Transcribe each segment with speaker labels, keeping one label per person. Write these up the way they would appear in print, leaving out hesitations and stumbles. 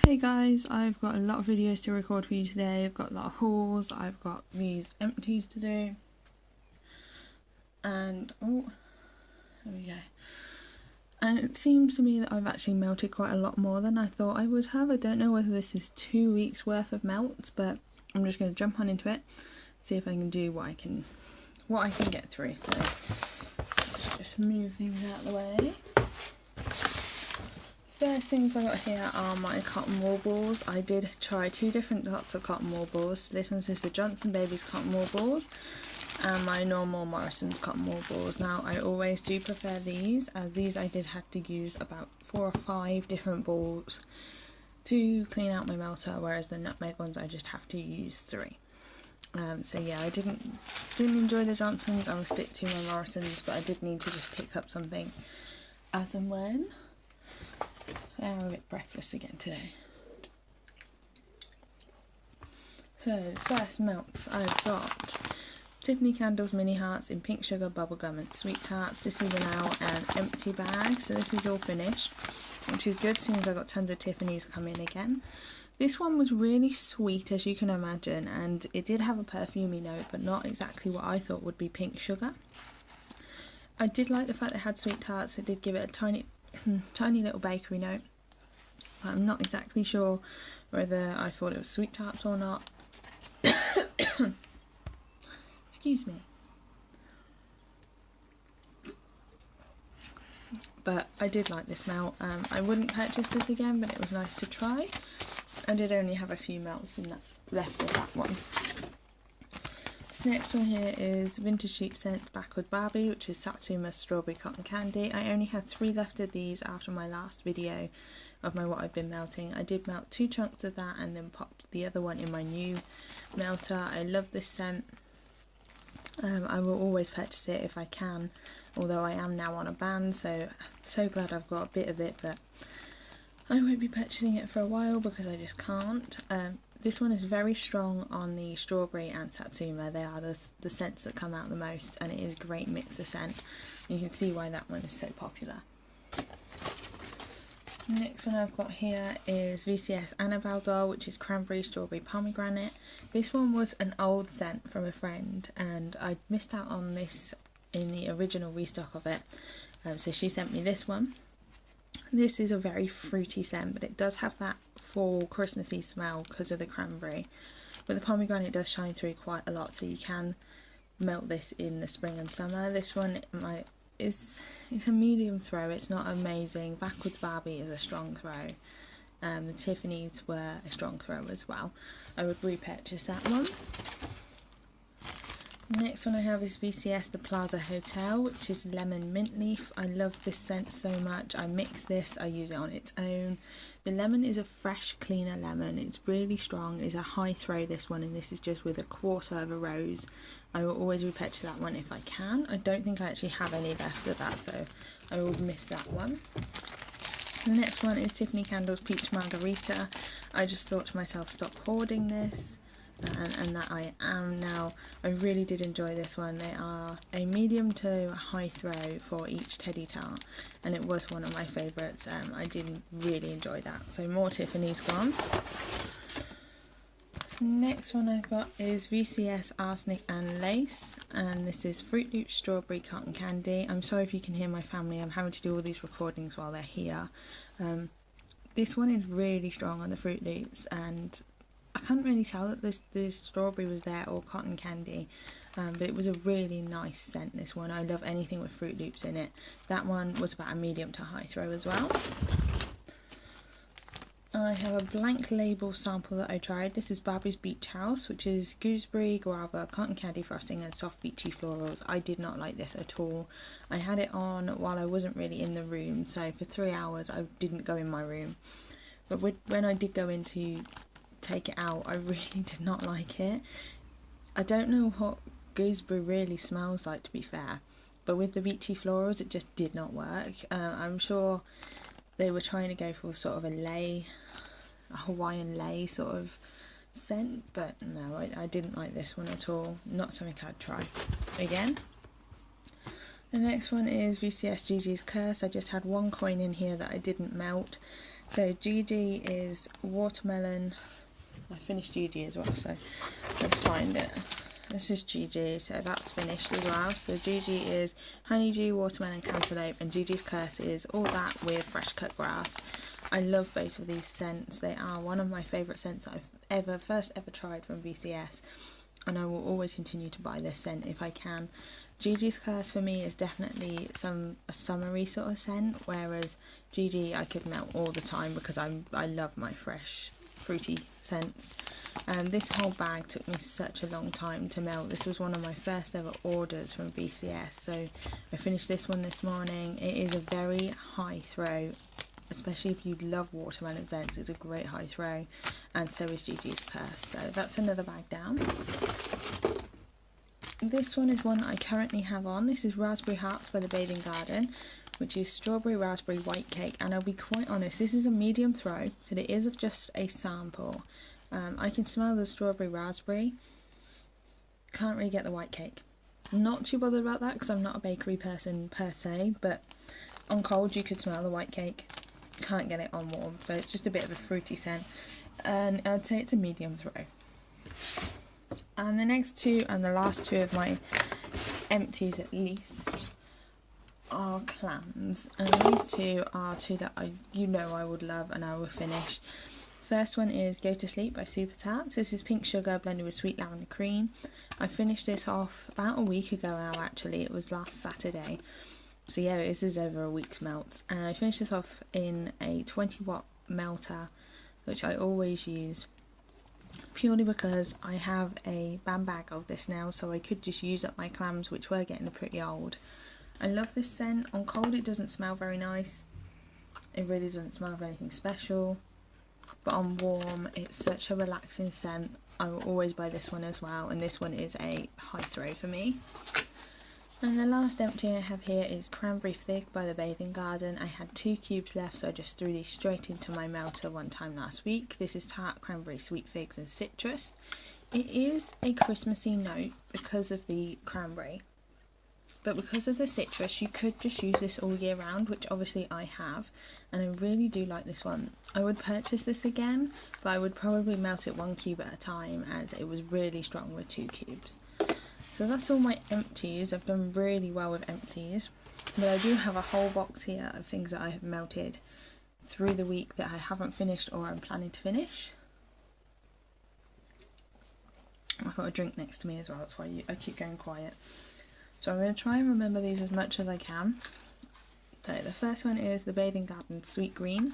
Speaker 1: Hey guys, I've got a lot of videos to record for you today. I've got a lot of hauls, I've got these empties to do, and there we go. And it seems to me that I've actually melted quite a lot more than I thought I would have. I don't know whether this is 2 weeks worth of melts, but I'm just going to jump on into it, see if I can do what I can get through. So let's just move things out of the way. First things I got here are my cotton wool balls. I did try 2 different lots of cotton wool balls. This one's just the Johnson Babies cotton wool balls and my normal Morrison's cotton wool balls. Now I always do prefer these, as these I did have to use about 4 or 5 different balls to clean out my melter, whereas the nutmeg ones I just have to use 3. So yeah, I didn't enjoy the Johnsons. I will stick to my Morrison's, but I did need to just pick up something as and when. I'm a bit breathless again today. So, first melts, I've got Tiffany Candles Mini Hearts in Pink Sugar, Bubblegum and Sweet Tarts. This is now an empty bag, so this is all finished, which is good since I got tons of Tiffany's come in again. This one was really sweet, as you can imagine, and it did have a perfumey note, but not exactly what I thought would be pink sugar. I did like the fact that it had Sweet Tarts. It did give it a tiny little bakery note, but I'm not exactly sure whether I thought it was Sweet Tarts or not. Excuse me. But I did like this melt. I wouldn't purchase this again, but it was nice to try. I did only have a few melts left of that one. This next one here is Vintage Chic Scent Backward Barbie, which is Satsuma Strawberry Cotton Candy. I only had 3 left of these after my last video of what I've been melting. I did melt 2 chunks of that and then popped the other one in my new melter. I love this scent. I will always purchase it if I can, although I am now on a ban, so glad I've got a bit of it, but I won't be purchasing it for a while because I just can't. This one is very strong on the strawberry and Satsuma. They are the scents that come out the most, and it is a great mixer scent. You can see why that one is so popular. Next one I've got here is VCS Annabelle Doll, which is Cranberry Strawberry Pomegranate. This one was an old scent from a friend, and I missed out on this in the original restock of it, so she sent me this one. This is a very fruity scent, but it does have that fall Christmassy smell because of the cranberry. But the pomegranate does shine through quite a lot, so you can melt this in the spring and summer. This one it's a medium throw. It's not amazing. Backwards Barbie is a strong throw. The Tiffany's were a strong throw as well. I would repurchase that one. Next one I have is VCS The Plaza Hotel, which is Lemon Mint Leaf. I love this scent so much. I mix this, I use it on its own. The lemon is a fresh, cleaner lemon. It's really strong. It's a high throw, this one, and this is just with a 1/4 of a rose. I will always repurchase that one if I can. I don't think I actually have any left of that, so I will miss that one. The next one is Tiffany Candles Peach Margarita. I just thought to myself, stop hoarding this. And that I am now. I really did enjoy this one. They are a medium to high throw for each Teddy Tart, and it was one of my favourites. I did really enjoy that. So more Tiffany's gone. Next one I've got is VCS Arsenic and Lace, and this is Fruit Loops Strawberry Cotton Candy. I'm sorry if you can hear my family. I'm having to do all these recordings while they're here. This one is really strong on the Fruit Loops, and I couldn't really tell that the strawberry was there or cotton candy, but it was a really nice scent, this one. I love anything with Fruit Loops in it. That one was about a medium to high throw as well. I have a blank label sample that I tried. This is Barbie's Beach House, which is gooseberry, guava, cotton candy frosting and soft beachy florals. I did not like this at all. I had it on while I wasn't really in the room, so for 3 hours I didn't go in my room. But when I did go in to take it out, I really did not like it. I don't know what gooseberry really smells like, to be fair, but with the beachy florals it just did not work. I'm sure they were trying to go for sort of a Hawaiian lei sort of scent, but no, I didn't like this one at all. Not something I'd try again. The next one is VCS Gigi's Curse. I just had 1 coin in here that I didn't melt. So Gigi is watermelon. I finished Gigi as well, so let's find it. This is Gigi, so that's finished as well. So Gigi is honeydew, watermelon, cantaloupe, and Gigi's Curse is all that with fresh cut grass. I love both of these scents. They are one of my favourite scents that I've first ever tried from VCS, and I will always continue to buy this scent if I can. Gigi's Curse for me is definitely a summery sort of scent, whereas Gigi I could melt all the time because I love my fresh fruity scents. This whole bag took me such a long time to melt. This was one of my first ever orders from VCS, so I finished this one this morning. It is a very high throw, especially if you love watermelon scents. It's a great high throw, and so is Gigi's Curse. So that's another bag down. This one is one that I currently have on. This is Raspberry Hearts by the Bathing Garden, which is strawberry raspberry white cake, and I'll be quite honest, this is a medium throw, but it is just a sample. I can smell the strawberry raspberry, can't really get the white cake. Not too bothered about that because I'm not a bakery person per se, but on cold you could smell the white cake, can't get it on warm, so it's just a bit of a fruity scent, and I'd say it's a medium throw. And the next two, and the last two of my empties at least, are clams, and these two are two that I would love and I will finish. First one is Go to Sleep by Super Tarts. This is pink sugar blended with sweet lavender cream. I finished this off about a week ago now, actually. It was last Saturday, so yeah, this is over a week's melt, and I finished this off in a 20 watt melter, which I always use purely because I have a bag of this now, so I could just use up my clams, which were getting pretty old. I love this scent. On cold it doesn't smell very nice, it really doesn't smell of anything special, but on warm it's such a relaxing scent. I will always buy this one as well, and this one is a high throw for me. And the last empty I have here is Cranberry Fig by the Bathing Garden. I had 2 cubes left, so I just threw these straight into my melter one time last week. This is tart cranberry, sweet figs and citrus. It is a Christmassy note because of the cranberry, but because of the citrus you could just use this all year round, which obviously I have, and I really do like this one. I would purchase this again, but I would probably melt it 1 cube at a time as it was really strong with 2 cubes. So that's all my empties. I've done really well with empties, but I do have a whole box here of things that I have melted through the week that I haven't finished or I'm planning to finish. I've got a drink next to me as well, that's why I keep going quiet. So I'm going to try and remember these as much as I can. So the first one is the Bathing Garden Sweet Green.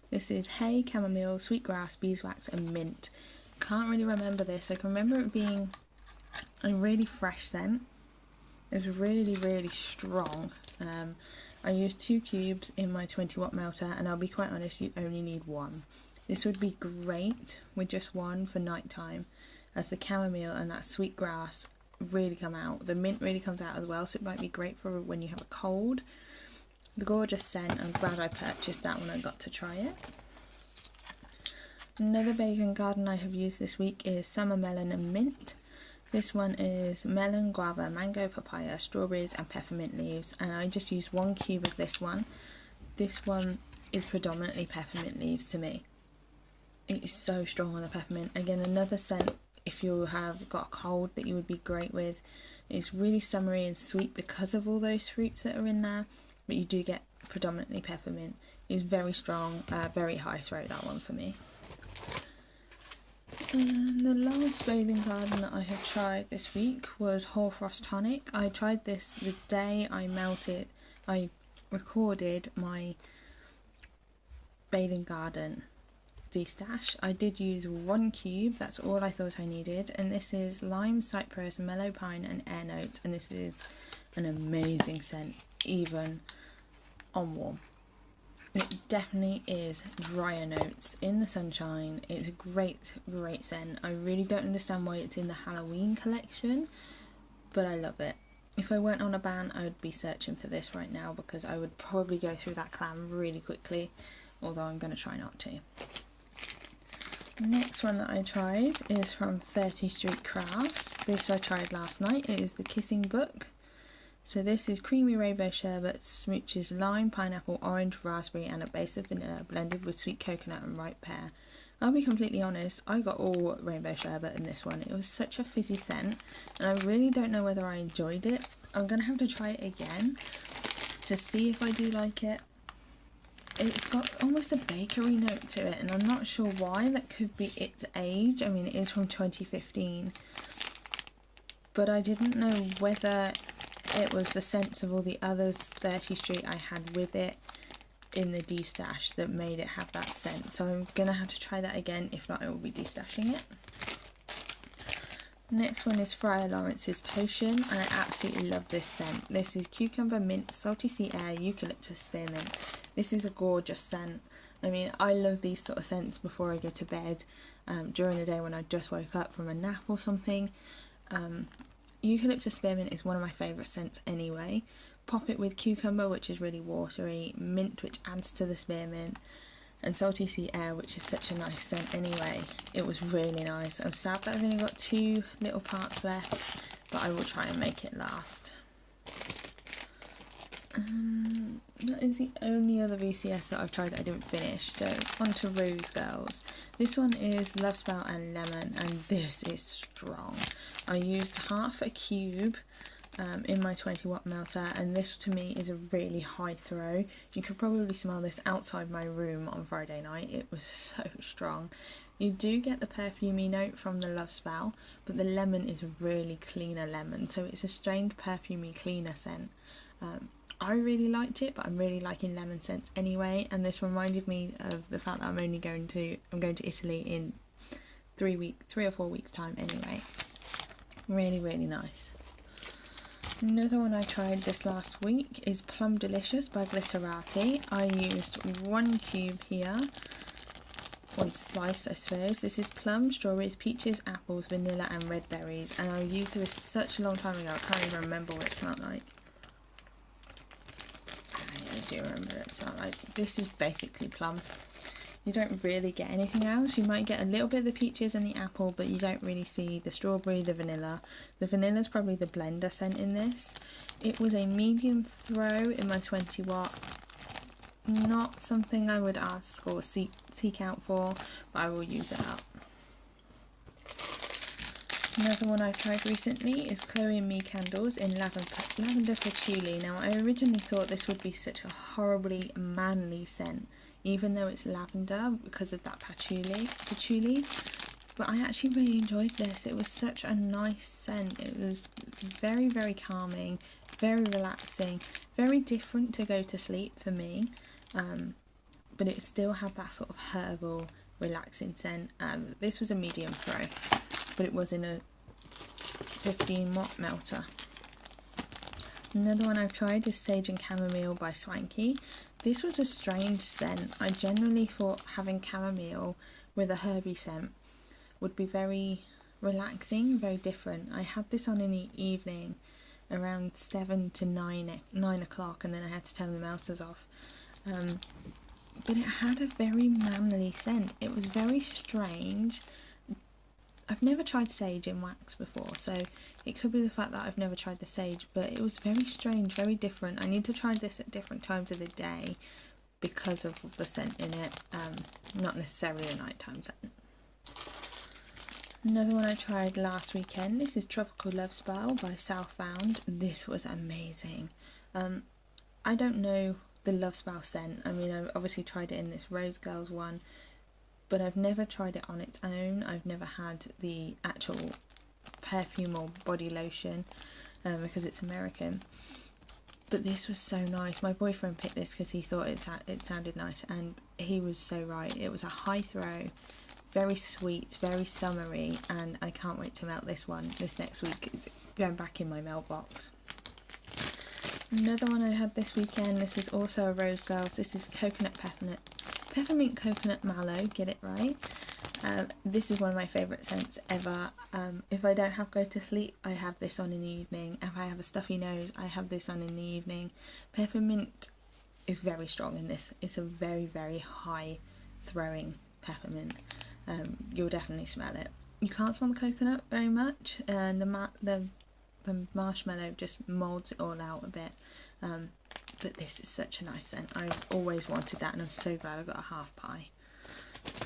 Speaker 1: This is hay, chamomile, sweetgrass, beeswax and mint. Can't really remember this. I can remember it being a really fresh scent. It was really, really strong. I used 2 cubes in my 20 watt melter, and I'll be quite honest, you only need 1. This would be great with just 1 for night time, as the chamomile and that sweet grass really come out. The mint really comes out as well, so it might be great for when you have a cold. The gorgeous scent. I'm glad I purchased that when I got to try it. Another Bathing Garden I have used this week is Summer Melon and Mint. This one is melon, guava, mango, papaya, strawberries and peppermint leaves, and I just used 1 cube of this one. This one is predominantly peppermint leaves to me. It is so strong on the peppermint. Again, another scent if you have got a cold that you would be great with. It's really summery and sweet because of all those fruits that are in there, but you do get predominantly peppermint. It's very strong, very high throat, that one for me. And the last Bathing Garden that I have tried this week was Hoarfrost Tonic. I tried this the day I recorded my Bathing Garden destash. I did use 1 cube, that's all I thought I needed, and this is lime, cypress, mellow pine and air notes, and this is an amazing scent, even on warm. It definitely is drier notes in the sunshine. It's a great scent. I really don't understand why it's in the Halloween collection, but I love it. If I weren't on a ban, I would be searching for this right now because I would probably go through that clam really quickly, although I'm going to try not to. The next one that I tried is from 30 Street Crafts. This I tried last night. It is the Kissing Book. So this is creamy rainbow sherbet, smooches lime, pineapple, orange, raspberry and a base of vanilla blended with sweet coconut and ripe pear. I'll be completely honest, I got all rainbow sherbet in this one. It was such a fizzy scent and I really don't know whether I enjoyed it. I'm going to have to try it again to see if I do like it. It's got almost a bakery note to it and I'm not sure why. That could be its age. I mean, it is from 2015. But I didn't know whether it was the scents of all the others 30 Street I had with it in the destash that made it have that scent. So I'm going to have to try that again. If not, I will be destashing it. Next one is Friar Lawrence's Potion, and I absolutely love this scent. This is cucumber, mint, salty sea air, eucalyptus, spearmint. This is a gorgeous scent. I mean, I love these sort of scents before I go to bed, during the day when I just woke up from a nap or something. Eucalyptus spearmint is one of my favourite scents anyway. Pop it with cucumber, which is really watery, mint, which adds to the spearmint, and salty sea air, which is such a nice scent anyway. It was really nice. I'm sad that I've only got 2 little parts left, but I will try and make it last. That is the only other VCS that I've tried that I didn't finish, so on to Rose Girls. This one is Love Spell and Lemon, and this is strong. I used half a cube in my 20-watt melter, and this to me is a really high throw. You could probably smell this outside my room on Friday night. It was so strong. You do get the perfumey note from the Love Spell, but the lemon is a really cleaner lemon, so it's a strange perfumey cleaner scent. I really liked it, but I'm really liking lemon scents anyway, and this reminded me of the fact that I'm going to Italy in 3 or 4 weeks time anyway. Really, really nice. Another one I tried this last week is Plum Delicious by Glitterati. I used 1 cube here, 1 slice I suppose. This is plum, strawberries, peaches, apples, vanilla and red berries, and I used this such a long time ago I can't even remember what it smelled like. I do remember what it smelled like. This is basically plum. You don't really get anything else. You might get a little bit of the peaches and the apple, but you don't really see the strawberry, the vanilla. The vanilla is probably the blender scent in this. It was a medium throw in my 20-watt. Not something I would ask or seek out for, but I will use it up. Another one I've tried recently is Chloe and Me candles in lavender patchouli. Now, I originally thought this would be such a horribly manly scent, even though it's lavender because of that patchouli, but I actually really enjoyed this. It was such a nice scent. It was very, very calming, very relaxing, very different to go to sleep for me, but it still had that sort of herbal, relaxing scent. This was a medium throw, but it was in a 15-watt melter. Another one I've tried is Sage and Chamomile by Swanky. This was a strange scent. I generally thought having chamomile with a herby scent would be very relaxing, very different. I had this on in the evening around 7 to 9 o'clock, and then I had to turn the melters off. But it had a very manly scent. It was very strange. I've never tried sage in wax before, so it could be the fact that I've never tried the sage, but it was very strange, very different. I need to try this at different times of the day because of the scent in it, not necessarily a nighttime scent. Another one I tried last weekend, this is Tropical Love Spell by Southbound. This was amazing. I don't know the Love Spell scent. I mean, I've obviously tried it in this Rose Girls one, but I've never tried it on its own. I've never had the actual perfume or body lotion because it's American. But this was so nice. My boyfriend picked this because he thought it sounded nice, and he was so right. It was a high throw, very sweet, very summery, and I can't wait to melt this one this next week. It's going back in my melt box. Another one I had this weekend, this is also a Rose Girls. This is Peppermint Coconut Mallow, get it right. This is one of my favourite scents ever. If I don't have to go to sleep, I have this on in the evening. If I have a stuffy nose, I have this on in the evening. Peppermint is very strong in this. It's a very, very high throwing peppermint. You'll definitely smell it. You can't smell the coconut very much, and the the marshmallow just moulds it all out a bit. But this is such a nice scent. I've always wanted that, and I'm so glad I got a half pie.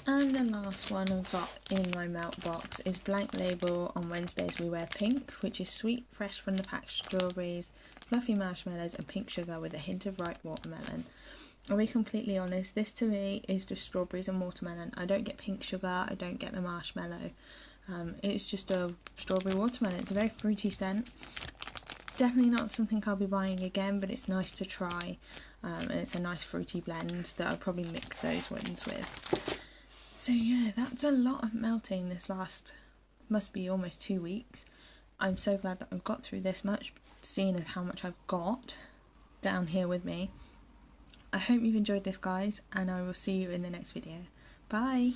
Speaker 1: And the last one I've got in my melt box is Blank Label On Wednesdays We Wear Pink, which is sweet, fresh from the packed strawberries, fluffy marshmallows and pink sugar with a hint of ripe watermelon. I'll be completely honest, this to me is just strawberries and watermelon. I don't get pink sugar, I don't get the marshmallow. It's just a strawberry watermelon. It's a very fruity scent. Definitely not something I'll be buying again, but it's nice to try, and it's a nice fruity blend that I'll probably mix those ones with. So yeah, that's a lot of melting this last, must be almost 2 weeks. I'm so glad that I've got through this much, seeing as how much I've got down here with me. I hope you've enjoyed this, guys, and I will see you in the next video. Bye!